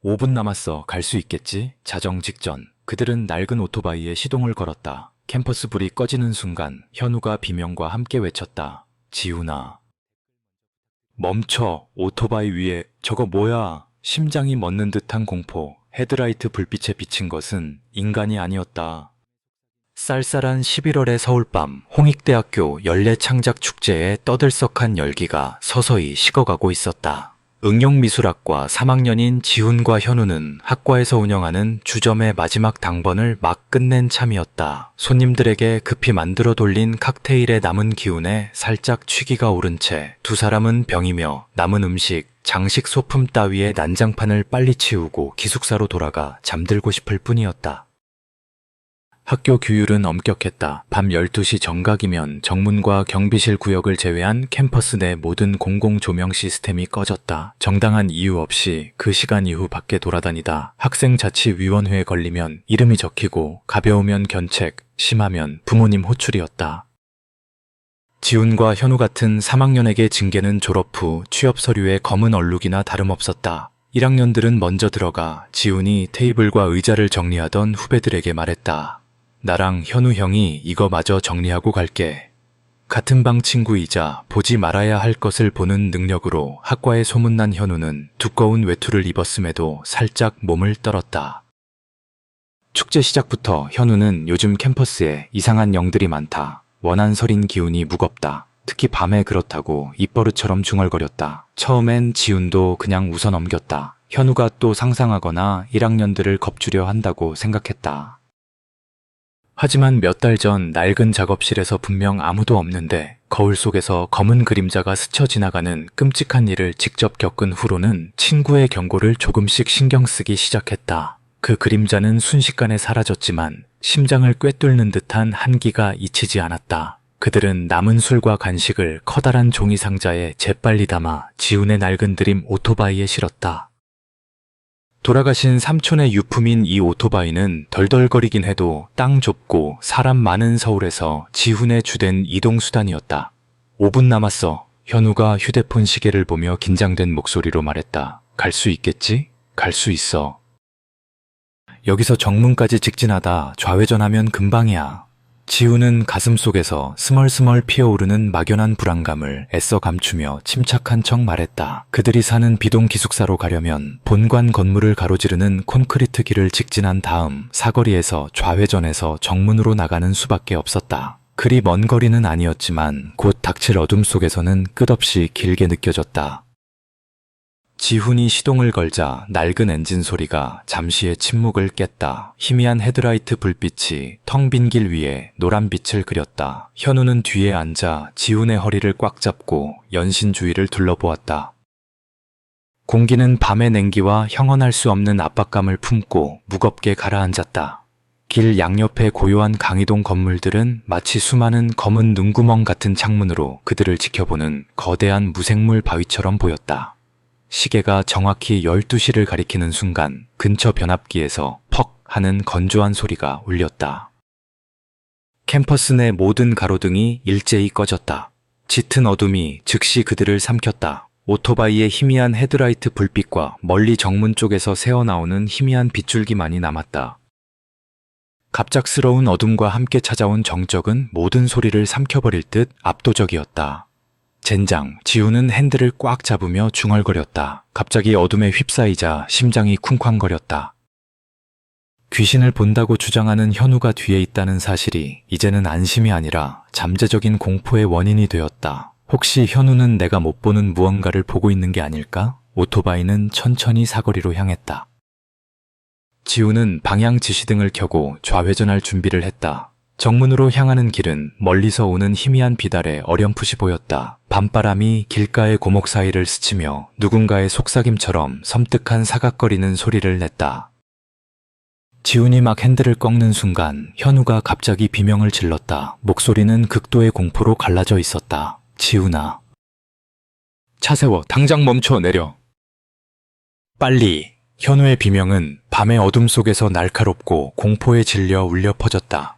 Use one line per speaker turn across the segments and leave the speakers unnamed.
5분 남았어. 갈 수 있겠지? 자정 직전. 그들은 낡은 오토바이에 시동을 걸었다. 캠퍼스 불이 꺼지는 순간 현우가 비명과 함께 외쳤다. 지훈아. 멈춰. 오토바이 위에 저거 뭐야? 심장이 멎는 듯한 공포. 헤드라이트 불빛에 비친 것은 인간이 아니었다. 쌀쌀한 11월의 서울밤, 홍익대학교 연례창작축제에 떠들썩한 열기가 서서히 식어가고 있었다. 응용미술학과 3학년인 지훈과 현우는 학과에서 운영하는 주점의 마지막 당번을 막 끝낸 참이었다. 손님들에게 급히 만들어 돌린 칵테일의 남은 기운에 살짝 취기가 오른 채 두 사람은 병이며 남은 음식, 장식 소품 따위의 난장판을 빨리 치우고 기숙사로 돌아가 잠들고 싶을 뿐이었다. 학교 규율은 엄격했다. 밤 12시 정각이면 정문과 경비실 구역을 제외한 캠퍼스 내 모든 공공 조명 시스템이 꺼졌다. 정당한 이유 없이 그 시간 이후 밖에 돌아다니다 학생자치위원회에 걸리면 이름이 적히고 가벼우면 견책, 심하면 부모님 호출이었다. 지훈과 현우 같은 3학년에게 징계는 졸업 후 취업 서류에 검은 얼룩이나 다름없었다. 1학년들은 먼저 들어가 지훈이 테이블과 의자를 정리하던 후배들에게 말했다. 나랑 현우 형이 이거 마저 정리하고 갈게. 같은 방 친구이자 보지 말아야 할 것을 보는 능력으로 학과에 소문난 현우는 두꺼운 외투를 입었음에도 살짝 몸을 떨었다. 축제 시작부터 현우는 요즘 캠퍼스에 이상한 영들이 많다. 원한서린 기운이 무겁다. 특히 밤에 그렇다고 입버릇처럼 중얼거렸다. 처음엔 지훈도 그냥 웃어 넘겼다. 현우가 또 상상하거나 1학년들을 겁주려 한다고 생각했다. 하지만 몇 달 전 낡은 작업실에서 분명 아무도 없는데 거울 속에서 검은 그림자가 스쳐 지나가는 끔찍한 일을 직접 겪은 후로는 친구의 경고를 조금씩 신경 쓰기 시작했다. 그 그림자는 순식간에 사라졌지만 심장을 꿰뚫는 듯한 한기가 잊히지 않았다. 그들은 남은 술과 간식을 커다란 종이 상자에 재빨리 담아 지훈의 낡은 드림 오토바이에 실었다. 돌아가신 삼촌의 유품인 이 오토바이는 덜덜거리긴 해도 땅 좁고 사람 많은 서울에서 지훈의 주된 이동수단이었다. 5분 남았어. 현우가 휴대폰 시계를 보며 긴장된 목소리로 말했다. 갈 수 있겠지? 갈 수 있어. 여기서 정문까지 직진하다 좌회전하면 금방이야. 지훈은 가슴속에서 스멀스멀 피어오르는 막연한 불안감을 애써 감추며 침착한 척 말했다. 그들이 사는 비동 기숙사로 가려면 본관 건물을 가로지르는 콘크리트 길을 직진한 다음 사거리에서 좌회전해서 정문으로 나가는 수밖에 없었다. 그리 먼 거리는 아니었지만 곧 닥칠 어둠 속에서는 끝없이 길게 느껴졌다. 지훈이 시동을 걸자 낡은 엔진 소리가 잠시의 침묵을 깼다. 희미한 헤드라이트 불빛이 텅 빈 길 위에 노란 빛을 그렸다. 현우는 뒤에 앉아 지훈의 허리를 꽉 잡고 연신 주위를 둘러보았다. 공기는 밤의 냉기와 형언할 수 없는 압박감을 품고 무겁게 가라앉았다. 길 양옆의 고요한 강이동 건물들은 마치 수많은 검은 눈구멍 같은 창문으로 그들을 지켜보는 거대한 무생물 바위처럼 보였다. 시계가 정확히 12시를 가리키는 순간 근처 변압기에서 퍽 하는 건조한 소리가 울렸다. 캠퍼스 내 모든 가로등이 일제히 꺼졌다. 짙은 어둠이 즉시 그들을 삼켰다. 오토바이의 희미한 헤드라이트 불빛과 멀리 정문 쪽에서 새어나오는 희미한 빗줄기만이 남았다. 갑작스러운 어둠과 함께 찾아온 정적은 모든 소리를 삼켜버릴 듯 압도적이었다. 젠장, 지훈은 핸들을 꽉 잡으며 중얼거렸다. 갑자기 어둠에 휩싸이자 심장이 쿵쾅거렸다. 귀신을 본다고 주장하는 현우가 뒤에 있다는 사실이 이제는 안심이 아니라 잠재적인 공포의 원인이 되었다. 혹시 현우는 내가 못 보는 무언가를 보고 있는 게 아닐까? 오토바이는 천천히 사거리로 향했다. 지훈은 방향 지시등을 켜고 좌회전할 준비를 했다. 정문으로 향하는 길은 멀리서 오는 희미한 빛 아래 어렴풋이 보였다. 밤바람이 길가의 고목 사이를 스치며 누군가의 속삭임처럼 섬뜩한 사각거리는 소리를 냈다. 지훈이 막 핸들을 꺾는 순간 현우가 갑자기 비명을 질렀다. 목소리는 극도의 공포로 갈라져 있었다. 지훈아. 차 세워. 당장 멈춰 내려. 빨리. 현우의 비명은 밤의 어둠 속에서 날카롭고 공포에 질려 울려 퍼졌다.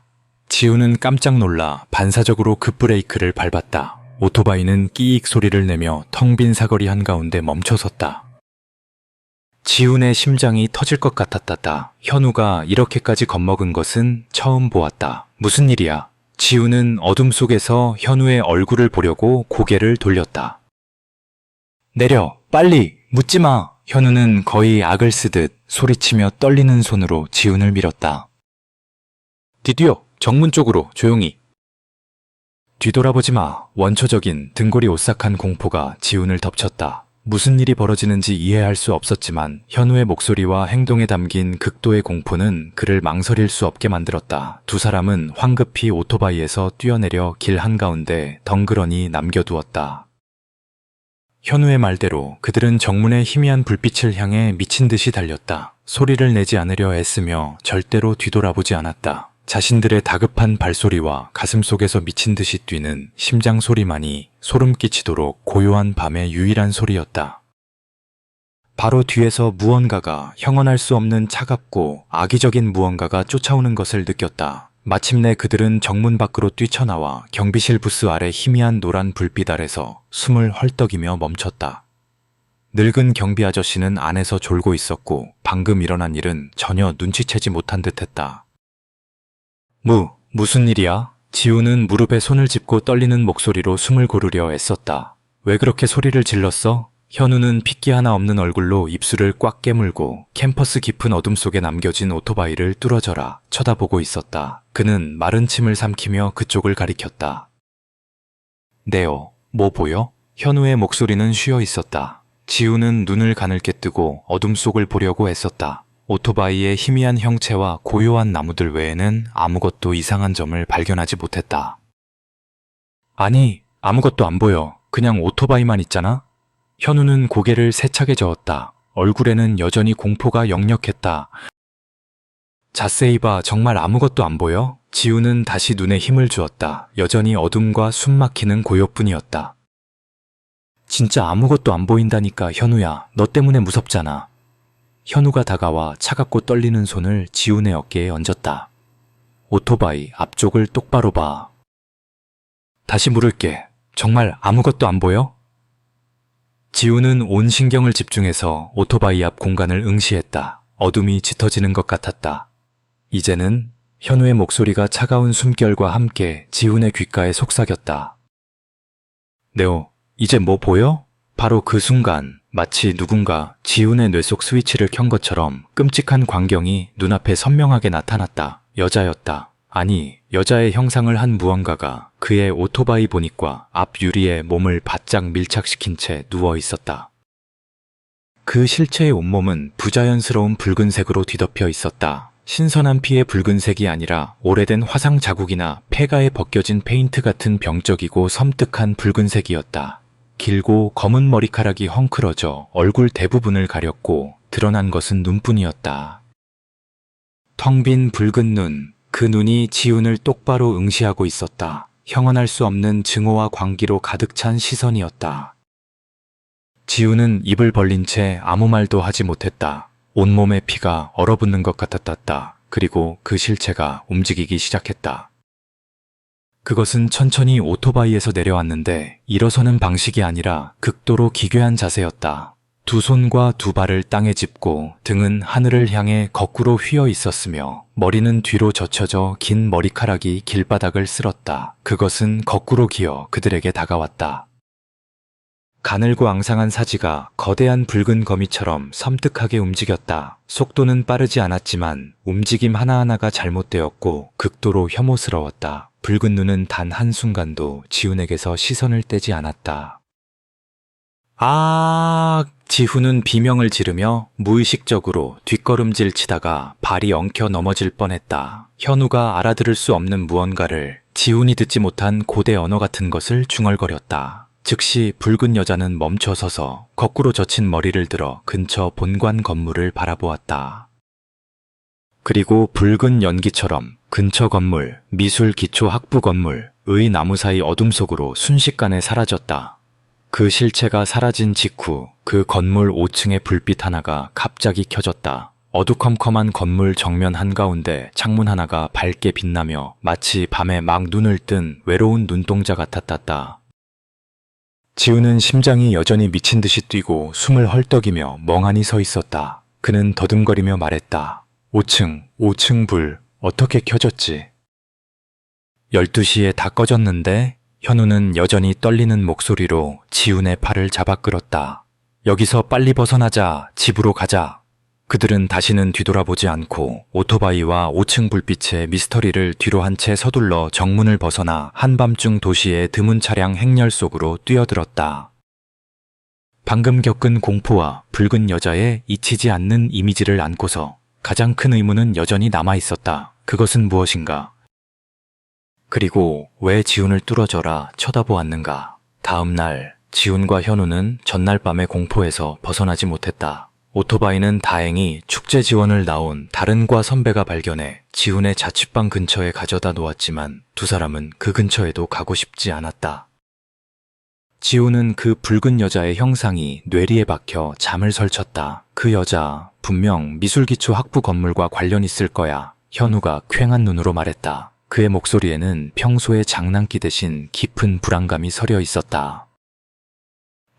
지훈은 깜짝 놀라 반사적으로 급브레이크를 밟았다. 오토바이는 끼익 소리를 내며 텅 빈 사거리 한가운데 멈춰섰다. 지훈의 심장이 터질 것 같았다. 현우가 이렇게까지 겁먹은 것은 처음 보았다. 무슨 일이야? 지훈은 어둠 속에서 현우의 얼굴을 보려고 고개를 돌렸다. 내려, 빨리, 묻지 마. 현우는 거의 악을 쓰듯 소리치며 떨리는 손으로 지훈을 밀었다. 뒤뒤어, 정문 쪽으로 조용히. 뒤돌아보지 마. 원초적인 등골이 오싹한 공포가 지훈을 덮쳤다. 무슨 일이 벌어지는지 이해할 수 없었지만 현우의 목소리와 행동에 담긴 극도의 공포는 그를 망설일 수 없게 만들었다. 두 사람은 황급히 오토바이에서 뛰어내려 길 한가운데 덩그러니 남겨두었다. 현우의 말대로 그들은 정문의 희미한 불빛을 향해 미친 듯이 달렸다. 소리를 내지 않으려 애쓰며 절대로 뒤돌아보지 않았다. 자신들의 다급한 발소리와 가슴속에서 미친 듯이 뛰는 심장 소리만이 소름 끼치도록 고요한 밤의 유일한 소리였다. 바로 뒤에서 무언가가 형언할 수 없는 차갑고 악의적인 무언가가 쫓아오는 것을 느꼈다. 마침내 그들은 정문 밖으로 뛰쳐나와 경비실 부스 아래 희미한 노란 불빛 아래서 숨을 헐떡이며 멈췄다. 늙은 경비 아저씨는 안에서 졸고 있었고 방금 일어난 일은 전혀 눈치채지 못한 듯했다. 무슨 일이야? 지훈은 무릎에 손을 짚고 떨리는 목소리로 숨을 고르려 애썼다. 왜 그렇게 소리를 질렀어? 현우는 핏기 하나 없는 얼굴로 입술을 꽉 깨물고 캠퍼스 깊은 어둠 속에 남겨진 오토바이를 뚫어져라 쳐다보고 있었다. 그는 마른 침을 삼키며 그쪽을 가리켰다. 네오, 뭐 보여? 현우의 목소리는 쉬어 있었다. 지훈은 눈을 가늘게 뜨고 어둠 속을 보려고 애썼다. 오토바이의 희미한 형체와 고요한 나무들 외에는 아무것도 이상한 점을 발견하지 못했다. 아니, 아무것도 안 보여. 그냥 오토바이만 있잖아? 현우는 고개를 세차게 저었다. 얼굴에는 여전히 공포가 역력했다. 자세히 봐, 정말 아무것도 안 보여? 지훈은 다시 눈에 힘을 주었다. 여전히 어둠과 숨막히는 고요뿐이었다. 진짜 아무것도 안 보인다니까, 현우야. 너 때문에 무섭잖아. 현우가 다가와 차갑고 떨리는 손을 지훈의 어깨에 얹었다. 오토바이 앞쪽을 똑바로 봐. 다시 물을게. 정말 아무것도 안 보여? 지훈은 온 신경을 집중해서 오토바이 앞 공간을 응시했다. 어둠이 짙어지는 것 같았다. 이제는 현우의 목소리가 차가운 숨결과 함께 지훈의 귓가에 속삭였다. 네오, 이제 뭐 보여? 바로 그 순간 마치 누군가 지훈의 뇌 속 스위치를 켠 것처럼 끔찍한 광경이 눈앞에 선명하게 나타났다. 여자였다. 아니, 여자의 형상을 한 무언가가 그의 오토바이 보닛과 앞 유리에 몸을 바짝 밀착시킨 채 누워 있었다. 그 실체의 온몸은 부자연스러운 붉은색으로 뒤덮여 있었다. 신선한 피의 붉은색이 아니라 오래된 화상 자국이나 폐가에 벗겨진 페인트 같은 병적이고 섬뜩한 붉은색이었다. 길고 검은 머리카락이 헝클어져 얼굴 대부분을 가렸고 드러난 것은 눈뿐이었다. 텅 빈 붉은 눈, 그 눈이 지훈을 똑바로 응시하고 있었다. 형언할 수 없는 증오와 광기로 가득 찬 시선이었다. 지훈은 입을 벌린 채 아무 말도 하지 못했다. 온몸의 피가 얼어붙는 것 같았다. 그리고 그 실체가 움직이기 시작했다. 그것은 천천히 오토바이에서 내려왔는데 일어서는 방식이 아니라 극도로 기괴한 자세였다. 두 손과 두 발을 땅에 짚고 등은 하늘을 향해 거꾸로 휘어 있었으며 머리는 뒤로 젖혀져 긴 머리카락이 길바닥을 쓸었다. 그것은 거꾸로 기어 그들에게 다가왔다. 가늘고 앙상한 사지가 거대한 붉은 거미처럼 섬뜩하게 움직였다. 속도는 빠르지 않았지만 움직임 하나하나가 잘못되었고 극도로 혐오스러웠다. 붉은 눈은 단 한순간도 지훈에게서 시선을 떼지 않았다. 지훈은 비명을 지르며 무의식적으로 뒷걸음질 치다가 발이 엉켜 넘어질 뻔했다. 현우가 알아들을 수 없는 무언가를 지훈이 듣지 못한 고대 언어 같은 것을 중얼거렸다. 즉시 붉은 여자는 멈춰서서 거꾸로 젖힌 머리를 들어 근처 본관 건물을 바라보았다. 그리고 붉은 연기처럼 근처 건물, 미술 기초 학부 건물의 나무 사이 어둠 속으로 순식간에 사라졌다. 그 실체가 사라진 직후 그 건물 5층의 불빛 하나가 갑자기 켜졌다. 어두컴컴한 건물 정면 한가운데 창문 하나가 밝게 빛나며 마치 밤에 막 눈을 뜬 외로운 눈동자 같았다. 지우는 심장이 여전히 미친 듯이 뛰고 숨을 헐떡이며 멍하니 서 있었다. 그는 더듬거리며 말했다. 5층 불 어떻게 켜졌지? 12시에 다 꺼졌는데? 현우는 여전히 떨리는 목소리로 지훈의 팔을 잡아 끌었다. 여기서 빨리 벗어나자. 집으로 가자. 그들은 다시는 뒤돌아보지 않고 오토바이와 5층 불빛의 미스터리를 뒤로 한 채 서둘러 정문을 벗어나 한밤중 도시의 드문 차량 행렬 속으로 뛰어들었다. 방금 겪은 공포와 붉은 여자의 잊히지 않는 이미지를 안고서 가장 큰 의문은 여전히 남아있었다. 그것은 무엇인가? 그리고 왜 지훈을 뚫어져라 쳐다보았는가? 다음 날 지훈과 현우는 전날 밤의 공포에서 벗어나지 못했다. 오토바이는 다행히 축제 지원을 나온 다른 과 선배가 발견해 지훈의 자취방 근처에 가져다 놓았지만 두 사람은 그 근처에도 가고 싶지 않았다. 지훈은 그 붉은 여자의 형상이 뇌리에 박혀 잠을 설쳤다. 그 여자 분명 미술기초 학부 건물과 관련 있을 거야. 현우가 퀭한 눈으로 말했다. 그의 목소리에는 평소의 장난기 대신 깊은 불안감이 서려 있었다.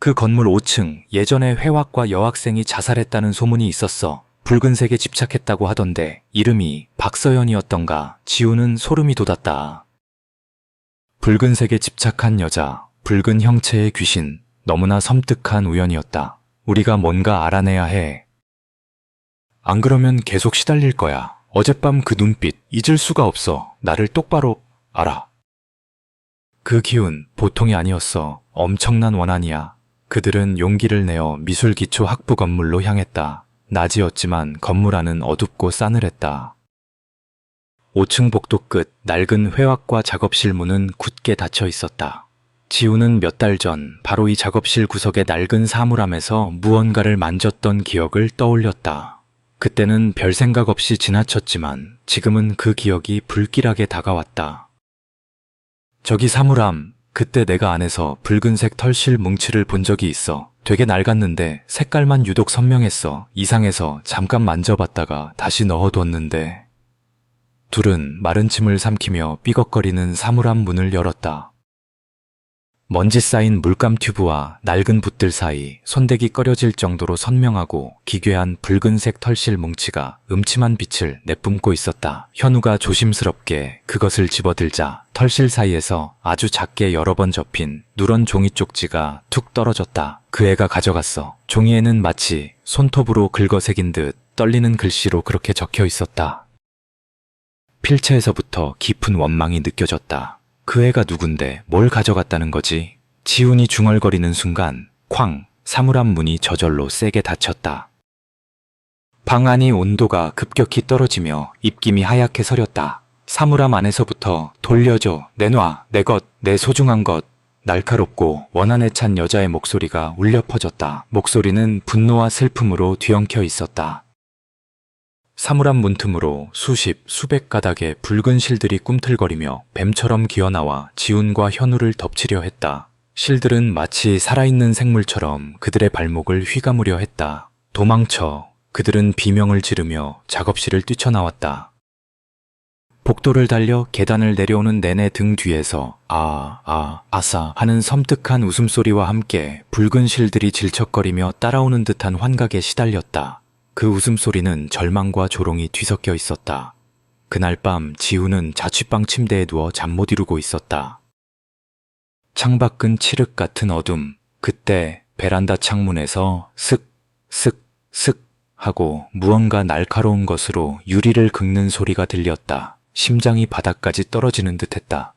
그 건물 5층, 예전에 회화과 여학생이 자살했다는 소문이 있었어. 붉은색에 집착했다고 하던데 이름이 박서연이었던가. 지우는 소름이 돋았다. 붉은색에 집착한 여자, 붉은 형체의 귀신, 너무나 섬뜩한 우연이었다. 우리가 뭔가 알아내야 해. 안 그러면 계속 시달릴 거야. 어젯밤 그 눈빛 잊을 수가 없어. 나를 똑바로 알아. 그 기운 보통이 아니었어. 엄청난 원한이야. 그들은 용기를 내어 미술기초 학부 건물로 향했다. 낮이었지만 건물 안은 어둡고 싸늘했다. 5층 복도 끝 낡은 회화과 작업실 문은 굳게 닫혀 있었다. 지우는 몇 달 전 바로 이 작업실 구석의 낡은 사물함에서 무언가를 만졌던 기억을 떠올렸다. 그때는 별 생각 없이 지나쳤지만 지금은 그 기억이 불길하게 다가왔다. 저기 사물함, 그때 내가 안에서 붉은색 털실 뭉치를 본 적이 있어. 되게 낡았는데 색깔만 유독 선명했어. 이상해서 잠깐 만져봤다가 다시 넣어뒀는데. 둘은 마른 침을 삼키며 삐걱거리는 사물함 문을 열었다. 먼지 쌓인 물감 튜브와 낡은 붓들 사이 손대기 꺼려질 정도로 선명하고 기괴한 붉은색 털실 뭉치가 음침한 빛을 내뿜고 있었다. 현우가 조심스럽게 그것을 집어들자 털실 사이에서 아주 작게 여러 번 접힌 누런 종이 쪽지가 툭 떨어졌다. 그 애가 가져갔어. 종이에는 마치 손톱으로 긁어새긴 듯 떨리는 글씨로 그렇게 적혀 있었다. 필체에서부터 깊은 원망이 느껴졌다. 그 애가 누군데 뭘 가져갔다는 거지? 지훈이 중얼거리는 순간 쾅! 사물함 문이 저절로 세게 닫혔다. 방 안의 온도가 급격히 떨어지며 입김이 하얗게 서렸다. 사물함 안에서부터 돌려줘, 내놔, 내 것, 내 소중한 것. 날카롭고 원한에 찬 여자의 목소리가 울려 퍼졌다. 목소리는 분노와 슬픔으로 뒤엉켜 있었다. 사물함 문틈으로 수십, 수백 가닥의 붉은 실들이 꿈틀거리며 뱀처럼 기어나와 지훈과 현우를 덮치려 했다. 실들은 마치 살아있는 생물처럼 그들의 발목을 휘감으려 했다. 도망쳐. 그들은 비명을 지르며 작업실을 뛰쳐나왔다. 복도를 달려 계단을 내려오는 내내 등 뒤에서 아싸 하는 섬뜩한 웃음소리와 함께 붉은 실들이 질척거리며 따라오는 듯한 환각에 시달렸다. 그 웃음소리는 절망과 조롱이 뒤섞여 있었다. 그날 밤 지훈은 자취방 침대에 누워 잠 못 이루고 있었다. 창밖은 칠흑 같은 어둠. 그때 베란다 창문에서 슥 하고 무언가 날카로운 것으로 유리를 긁는 소리가 들렸다. 심장이 바닥까지 떨어지는 듯했다.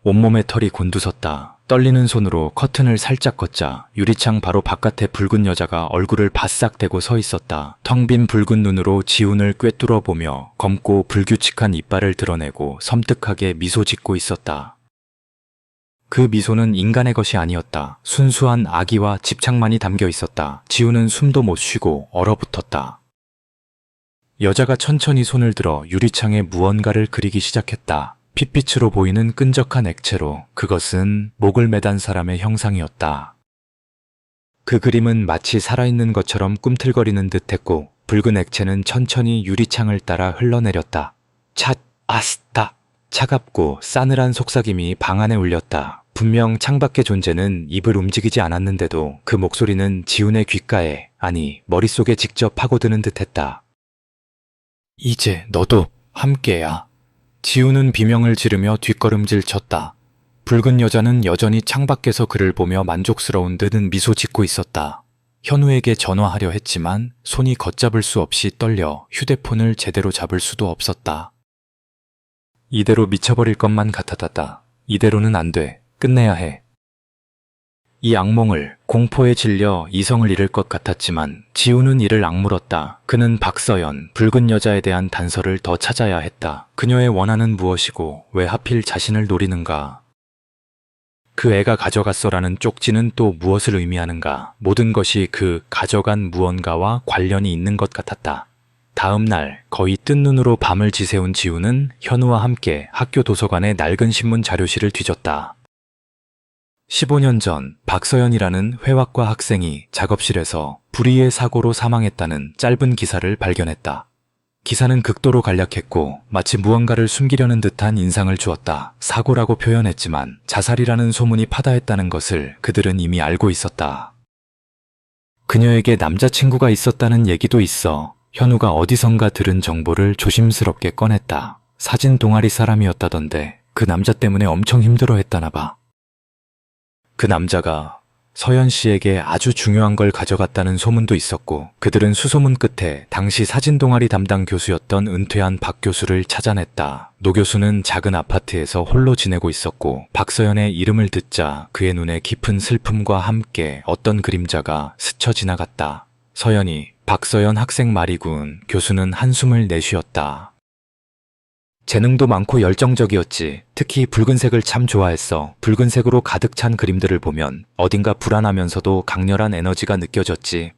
온몸에 털이 곤두섰다. 떨리는 손으로 커튼을 살짝 걷자 유리창 바로 바깥에 붉은 여자가 얼굴을 바싹 대고 서 있었다. 텅 빈 붉은 눈으로 지훈을 꿰뚫어 보며 검고 불규칙한 이빨을 드러내고 섬뜩하게 미소 짓고 있었다. 그 미소는 인간의 것이 아니었다. 순수한 악의와 집착만이 담겨 있었다. 지훈은 숨도 못 쉬고 얼어붙었다. 여자가 천천히 손을 들어 유리창에 무언가를 그리기 시작했다. 핏빛으로 보이는 끈적한 액체로. 그것은 목을 매단 사람의 형상이었다. 그 그림은 마치 살아있는 것처럼 꿈틀거리는 듯했고 붉은 액체는 천천히 유리창을 따라 흘러내렸다. 아스타! 차갑고 싸늘한 속삭임이 방 안에 울렸다. 분명 창밖의 존재는 입을 움직이지 않았는데도 그 목소리는 지훈의 귓가에, 아니 머릿속에 직접 파고드는 듯했다. 이제 너도 함께야. 지훈은 비명을 지르며 뒷걸음질 쳤다. 붉은 여자는 여전히 창밖에서 그를 보며 만족스러운 듯은 미소 짓고 있었다. 현우에게 전화하려 했지만 손이 걷잡을 수 없이 떨려 휴대폰을 제대로 잡을 수도 없었다. 이대로 미쳐버릴 것만 같았다. 이대로는 안 돼. 끝내야 해. 이 악몽을, 공포에 질려 이성을 잃을 것 같았지만 지훈은 이를 악물었다. 그는 박서연, 붉은 여자에 대한 단서를 더 찾아야 했다. 그녀의 원한은 무엇이고 왜 하필 자신을 노리는가? 그 애가 가져갔어라는 쪽지는 또 무엇을 의미하는가? 모든 것이 그 가져간 무언가와 관련이 있는 것 같았다. 다음 날 거의 뜬 눈으로 밤을 지새운 지훈은 현우와 함께 학교 도서관의 낡은 신문 자료실을 뒤졌다. 15년 전 박서연이라는 회화과 학생이 작업실에서 불의의 사고로 사망했다는 짧은 기사를 발견했다. 기사는 극도로 간략했고 마치 무언가를 숨기려는 듯한 인상을 주었다. 사고라고 표현했지만 자살이라는 소문이 파다했다는 것을 그들은 이미 알고 있었다. 그녀에게 남자친구가 있었다는 얘기도 있어 현우가 어디선가 들은 정보를 조심스럽게 꺼냈다. 사진 동아리 사람이었다던데 그 남자 때문에 엄청 힘들어했다나 봐. 그 남자가 서연 씨에게 아주 중요한 걸 가져갔다는 소문도 있었고 그들은 수소문 끝에 당시 사진 동아리 담당 교수였던 은퇴한 박 교수를 찾아냈다. 노 교수는 작은 아파트에서 홀로 지내고 있었고 박서연의 이름을 듣자 그의 눈에 깊은 슬픔과 함께 어떤 그림자가 스쳐 지나갔다. 서연이 박서연 학생 말이군. 교수는 한숨을 내쉬었다. 재능도 많고 열정적이었지. 특히 붉은색을 참 좋아했어. 붉은색으로 가득 찬 그림들을 보면 어딘가 불안하면서도 강렬한 에너지가 느껴졌지.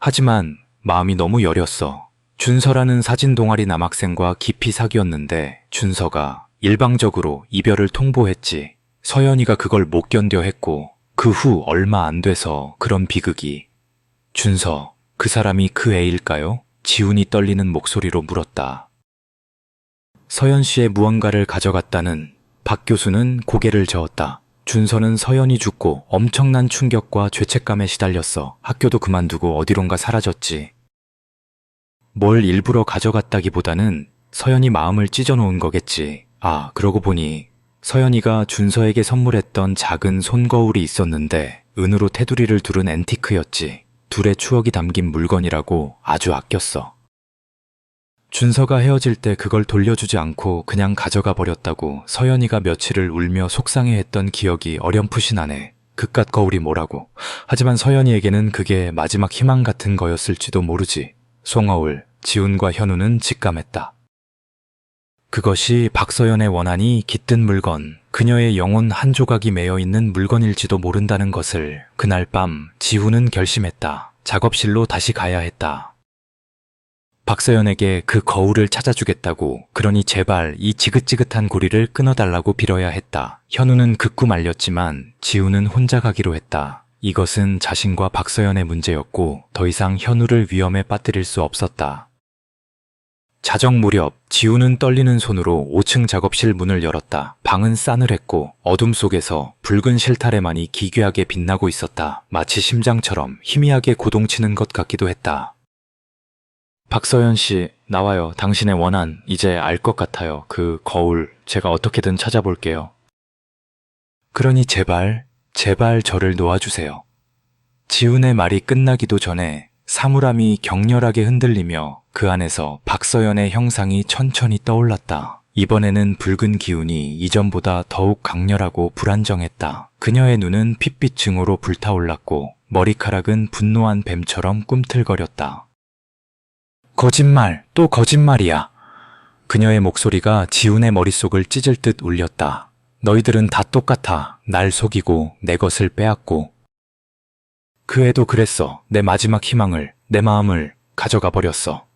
하지만 마음이 너무 여렸어. 준서라는 사진 동아리 남학생과 깊이 사귀었는데 준서가 일방적으로 이별을 통보했지. 서연이가 그걸 못 견뎌 했고 그 후 얼마 안 돼서 그런 비극이. 준서, 그 사람이 그 애일까요? 지훈이 떨리는 목소리로 물었다. 서연 씨의 무언가를 가져갔다는 박 교수는 고개를 저었다. 준서는 서연이 죽고 엄청난 충격과 죄책감에 시달렸어. 학교도 그만두고 어디론가 사라졌지. 뭘 일부러 가져갔다기보다는 서연이 마음을 찢어놓은 거겠지. 아, 그러고 보니 서연이가 준서에게 선물했던 작은 손거울이 있었는데 은으로 테두리를 두른 앤티크였지. 둘의 추억이 담긴 물건이라고 아주 아꼈어. 준서가 헤어질 때 그걸 돌려주지 않고 그냥 가져가 버렸다고 서연이가 며칠을 울며 속상해했던 기억이 어렴풋이 나네. 그깟 거울이 뭐라고. 하지만 서연이에게는 그게 마지막 희망 같은 거였을지도 모르지. 송어울, 지훈과 현우는 직감했다. 그것이 박서연의 원한이 깃든 물건, 그녀의 영혼 한 조각이 매여있는 물건일지도 모른다는 것을 그날 밤 지훈은 결심했다. 작업실로 다시 가야 했다. 박서연에게 그 거울을 찾아주겠다고, 그러니 제발 이 지긋지긋한 고리를 끊어달라고 빌어야 했다. 현우는 극구 말렸지만 지훈은 혼자 가기로 했다. 이것은 자신과 박서연의 문제였고 더 이상 현우를 위험에 빠뜨릴 수 없었다. 자정 무렵 지훈은 떨리는 손으로 5층 작업실 문을 열었다. 방은 싸늘했고 어둠 속에서 붉은 실타래만이 기괴하게 빛나고 있었다. 마치 심장처럼 희미하게 고동치는 것 같기도 했다. 박서연 씨, 나와요. 당신의 원한 이제 알 것 같아요. 그 거울 제가 어떻게든 찾아볼게요. 그러니 제발 저를 놓아주세요. 지훈의 말이 끝나기도 전에 사물함이 격렬하게 흔들리며 그 안에서 박서연의 형상이 천천히 떠올랐다. 이번에는 붉은 기운이 이전보다 더욱 강렬하고 불안정했다. 그녀의 눈은 핏빛 증오로 불타올랐고 머리카락은 분노한 뱀처럼 꿈틀거렸다. 거짓말, 또 거짓말이야. 그녀의 목소리가 지훈의 머릿속을 찢을 듯 울렸다. 너희들은 다 똑같아. 날 속이고 내 것을 빼앗고. 그 애도 그랬어. 내 마지막 희망을, 내 마음을 가져가 버렸어.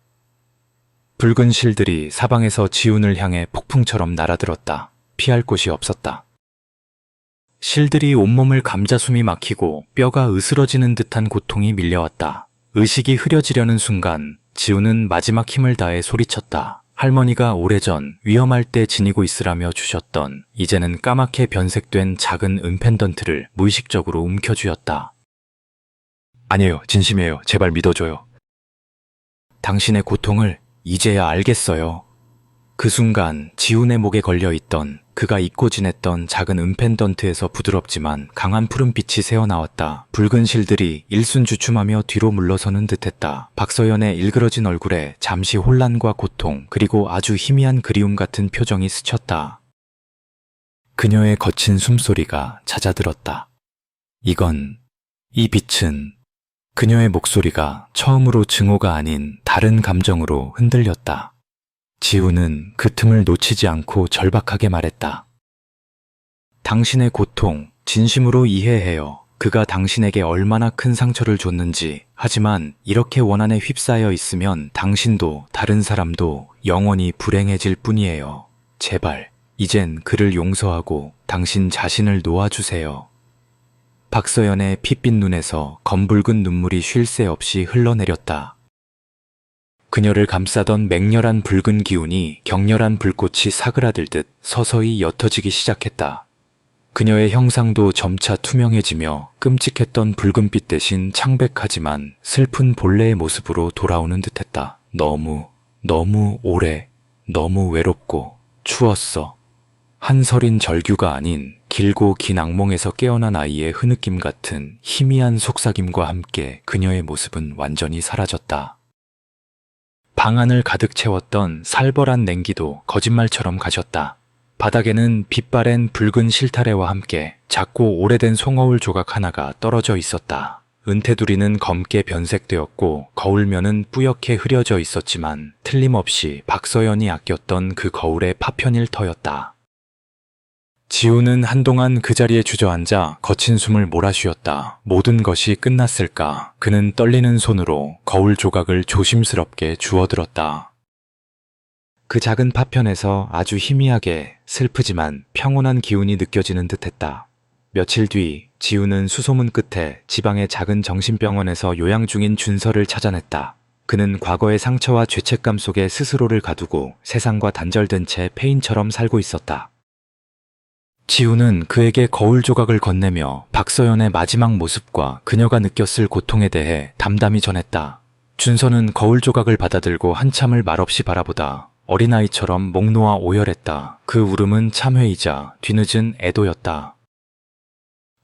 붉은 실들이 사방에서 지훈을 향해 폭풍처럼 날아들었다. 피할 곳이 없었다. 실들이 온몸을 감자숨이 막히고 뼈가 으스러지는 듯한 고통이 밀려왔다. 의식이 흐려지려는 순간 지훈은 마지막 힘을 다해 소리쳤다. 할머니가 오래전 위험할 때 지니고 있으라며 주셨던 이제는 까맣게 변색된 작은 은펜던트를 무의식적으로 움켜쥐었다. 아니에요. 진심이에요. 제발 믿어줘요. 당신의 고통을 이제야 알겠어요. 그 순간 지훈의 목에 걸려있던 그가 잊고 지냈던 작은 은펜던트에서 부드럽지만 강한 푸른빛이 새어나왔다. 붉은 실들이 일순주춤하며 뒤로 물러서는 듯했다. 박서연의 일그러진 얼굴에 잠시 혼란과 고통 그리고 아주 희미한 그리움 같은 표정이 스쳤다. 그녀의 거친 숨소리가 잦아들었다. 이 빛은 그녀의 목소리가 처음으로 증오가 아닌 다른 감정으로 흔들렸다. 지훈은 그 틈을 놓치지 않고 절박하게 말했다. 당신의 고통, 진심으로 이해해요. 그가 당신에게 얼마나 큰 상처를 줬는지. 하지만 이렇게 원한에 휩싸여 있으면 당신도 다른 사람도 영원히 불행해질 뿐이에요. 제발, 이젠 그를 용서하고 당신 자신을 놓아주세요. 박서연의 핏빛 눈에서 검붉은 눈물이 쉴 새 없이 흘러내렸다. 그녀를 감싸던 맹렬한 붉은 기운이 격렬한 불꽃이 사그라들듯 서서히 옅어지기 시작했다. 그녀의 형상도 점차 투명해지며 끔찍했던 붉은빛 대신 창백하지만 슬픈 본래의 모습으로 돌아오는 듯했다. 너무 오래, 너무 외롭고 추웠어. 한설인 절규가 아닌 길고 긴 악몽에서 깨어난 아이의 흐느낌 같은 희미한 속삭임과 함께 그녀의 모습은 완전히 사라졌다. 방 안을 가득 채웠던 살벌한 냉기도 거짓말처럼 가셨다. 바닥에는 빛바랜 붉은 실타래와 함께 작고 오래된 송어울 조각 하나가 떨어져 있었다. 은테두리는 검게 변색되었고 거울면은 뿌옇게 흐려져 있었지만 틀림없이 박서연이 아꼈던 그 거울의 파편일 터였다. 지훈은 한동안 그 자리에 주저앉아 거친 숨을 몰아쉬었다. 모든 것이 끝났을까? 그는 떨리는 손으로 거울 조각을 조심스럽게 주워들었다. 그 작은 파편에서 아주 희미하게 슬프지만 평온한 기운이 느껴지는 듯했다. 며칠 뒤 지훈은 수소문 끝에 지방의 작은 정신병원에서 요양 중인 준서를 찾아냈다. 그는 과거의 상처와 죄책감 속에 스스로를 가두고 세상과 단절된 채 폐인처럼 살고 있었다. 지훈은 그에게 거울 조각을 건네며 박서연의 마지막 모습과 그녀가 느꼈을 고통에 대해 담담히 전했다. 준서는 거울 조각을 받아들고 한참을 말없이 바라보다 어린아이처럼 목 놓아 오열했다. 그 울음은 참회이자 뒤늦은 애도였다.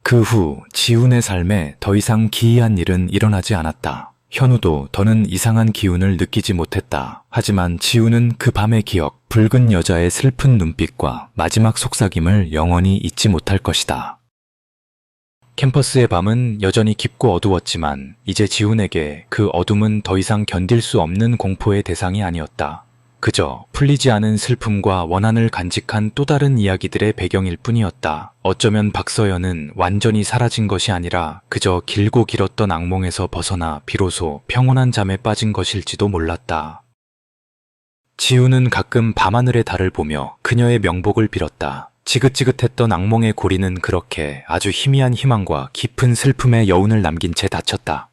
그 후 지훈의 삶에 더 이상 기이한 일은 일어나지 않았다. 현우도 더는 이상한 기운을 느끼지 못했다. 하지만 지훈은 그 밤의 기억, 붉은 여자의 슬픈 눈빛과 마지막 속삭임을 영원히 잊지 못할 것이다. 캠퍼스의 밤은 여전히 깊고 어두웠지만 이제 지훈에게 그 어둠은 더 이상 견딜 수 없는 공포의 대상이 아니었다. 그저 풀리지 않은 슬픔과 원한을 간직한 또 다른 이야기들의 배경일 뿐이었다. 어쩌면 박서연은 완전히 사라진 것이 아니라 그저 길고 길었던 악몽에서 벗어나 비로소 평온한 잠에 빠진 것일지도 몰랐다. 지훈은 가끔 밤하늘의 달을 보며 그녀의 명복을 빌었다. 지긋지긋했던 악몽의 고리는 그렇게 아주 희미한 희망과 깊은 슬픔의 여운을 남긴 채 닫혔다.